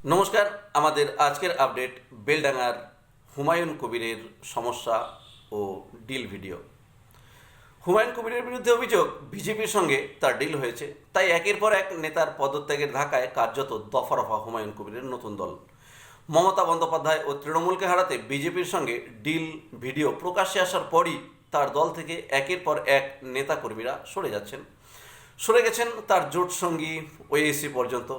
নমস্কার। আমাদের আজকের আপডেট বেলডাঙ্গার হুমায়ুন কবিরের সমস্যা ও ডিল ভিডিও। হুমায়ুন কবিরের বিরুদ্ধে অভিযোগ বিজেপির সঙ্গে তার ডিল হয়েছে, তাই একের পর এক নেতার পদত্যাগের ধাক্কায় কার্যত দফা রফা হুমায়ুন কবিরের নতুন দল। মমতা বন্দ্যোপাধ্যায় ও তৃণমূলকে হারাতে বিজেপির সঙ্গে ডিল ভিডিও প্রকাশ্যে আসার পরই তার দল থেকে একের পর এক নেতাকর্মীরা সরে গেছেন তার জোট সঙ্গী ওএসি পর্যন্ত।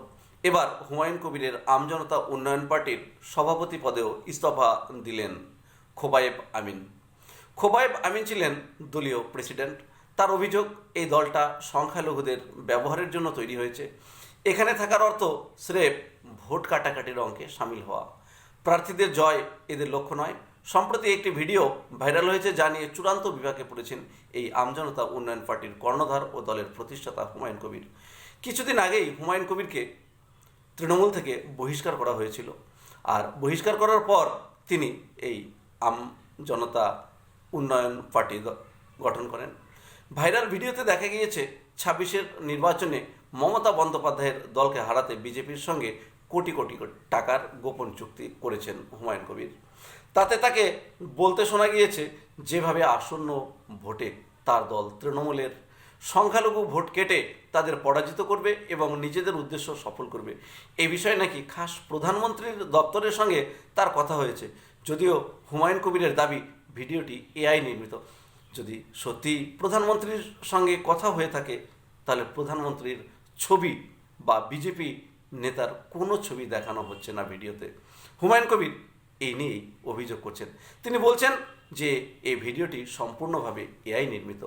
এবার হুমায়ুন কবিরের আমজনতা উন্নয়ন পার্টির সভাপতি পদেও ইস্তফা দিলেন খোবায়েব আমিন। খোবায়েব আমিন ছিলেন দলীয় প্রেসিডেন্ট। তার অভিযোগ, এই দলটা সংখ্যালঘুদের ব্যবহারের জন্য তৈরি হয়েছে। এখানে থাকার অর্থ স্রেফ ভোট কাটাকাটির অঙ্কে সামিল হওয়া। প্রার্থীদের জয় এদের লক্ষ্য নয়। সম্প্রতি একটি ভিডিও ভাইরাল হয়েছে, যা নিয়ে চূড়ান্ত বিপাকে পড়েছেন এই আমজনতা উন্নয়ন পার্টির কর্ণধার ও দলের প্রতিষ্ঠাতা হুমায়ুন কবির। কিছুদিন আগেই হুমায়ুন কবিরকে তৃণমূল থেকে বহিষ্কার করা হয়েছিল, আর বহিষ্কার করার পর তিনি এই জনতা উন্নয়ন পার্টি গঠন করেন। ভাইরাল ভিডিওতে দেখা গিয়েছে ২৬-এর নির্বাচনে মমতা বন্দ্যোপাধ্যায়ের দলকে হারাতে বিজেপির সঙ্গে কোটি কোটি টাকার গোপন চুক্তি করেছেন হুমায়ুন কবির। তাতে তাকে বলতে শোনা গিয়েছে, যেভাবে আসন্ন ভোটে তার দল তৃণমূলের সংখ্যালঘু ভোট কেটে তাদের পরাজিত করবে এবং নিজেদের উদ্দেশ্য সফল করবে, এই বিষয়ে নাকি খাস প্রধানমন্ত্রীর দপ্তরের সঙ্গে তার কথা হয়েছে। যদিও হুমায়ুন কবিরের দাবি ভিডিওটি এআই নির্মিত। যদি সত্যি প্রধানমন্ত্রীর সঙ্গে কথা হয়ে থাকে, তাহলে প্রধানমন্ত্রীর ছবি বা বিজেপি নেতার কোনো ছবি দেখানো হচ্ছে না ভিডিওতে। হুমায়ুন কবির এই নিয়েই অভিযোগ করছেন। তিনি বলছেন যে এই ভিডিওটি সম্পূর্ণভাবে এআই নির্মিত।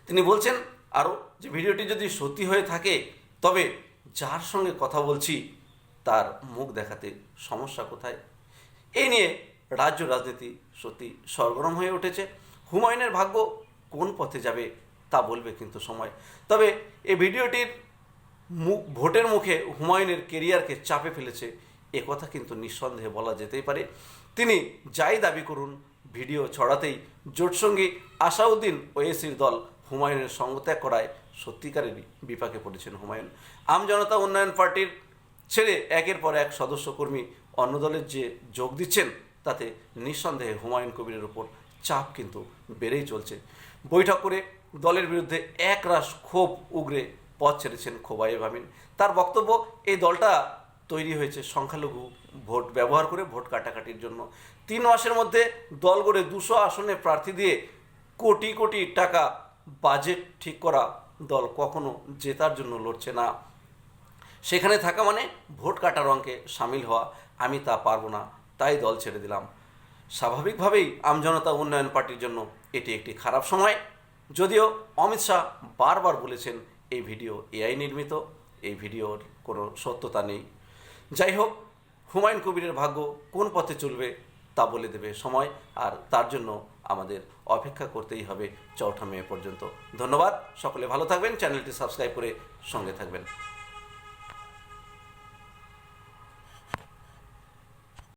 তিনি বলছেন আরও যে ভিডিওটি যদি সত্যি হয়ে থাকে, তবে যার সঙ্গে কথা বলছি তার মুখ দেখাতে সমস্যা কোথায়? এই নিয়ে রাজ্য রাজনীতি সত্যি সরগরম হয়ে উঠেছে। হুমায়ুনের ভাগ্য কোন পথে যাবে তা বলবে কিন্তু সময়। তবে এই ভিডিওটির ভোটের মুখে হুমায়ুনের কেরিয়ারকে চাপে ফেলেছে, এ কথা কিন্তু নিঃসন্দেহে বলা যেতেই পারে। তিনি যাই দাবি করুন, ভিডিও ছড়াতেই জোটসঙ্গী আসাউদ্দিন ওয়েসির দল হুমায়ুনের সঙ্গত্যাগ করায় সত্যিকারেরই বিপাকে পড়েছেন হুমায়ুন। আমজনতা উন্নয়ন পার্টির ছেড়ে একের পর এক সদস্য কর্মী অন্য দলের যে যোগ দিচ্ছেন, তাতে নিঃসন্দেহে হুমায়ুন কবিরের ওপর চাপ কিন্তু বেড়েই চলছে। বৈঠক করে দলের বিরুদ্ধে একরাশ ক্ষোভ উগরে পথ ছেড়েছেন খোবায়েব আমিন। তার বক্তব্য, এই দলটা তৈরি হয়েছে সংখ্যালঘু ভোট ব্যবহার করে ভোট কাটাকাটির জন্য। ৩ মাসের মধ্যে দল গড়ে ২০০ আসনে প্রার্থী দিয়ে কোটি কোটি টাকা বাজেট ঠিক করা দল কখনো জেতার জন্য লড়ছে না। সেখানে থাকা মানে ভোট কাটার অঙ্কে সামিল হওয়া। আমি তা পারবো না, তাই দল ছেড়ে দিলাম। স্বাভাবিকভাবেই আমজনতা উন্নয়ন পার্টির জন্য এটি একটি খারাপ সময়। যদিও অমিত শাহ বারবার বলেছেন এই ভিডিও এআই নির্মিত, এই ভিডিওর কোনো সত্যতা নেই। যাই হোক, হুমায়ুন কবিরের ভাগ্য কোন পথে চলবে তা বলে দেবে সময়, আর তার জন্য আমাদের অপেক্ষা করতেই হবে ৪ঠা মে পর্যন্ত। ধন্যবাদ। সকলে ভালো থাকবেন, চ্যানেলটি সাবস্ক্রাইব করে সঙ্গে থাকবেন।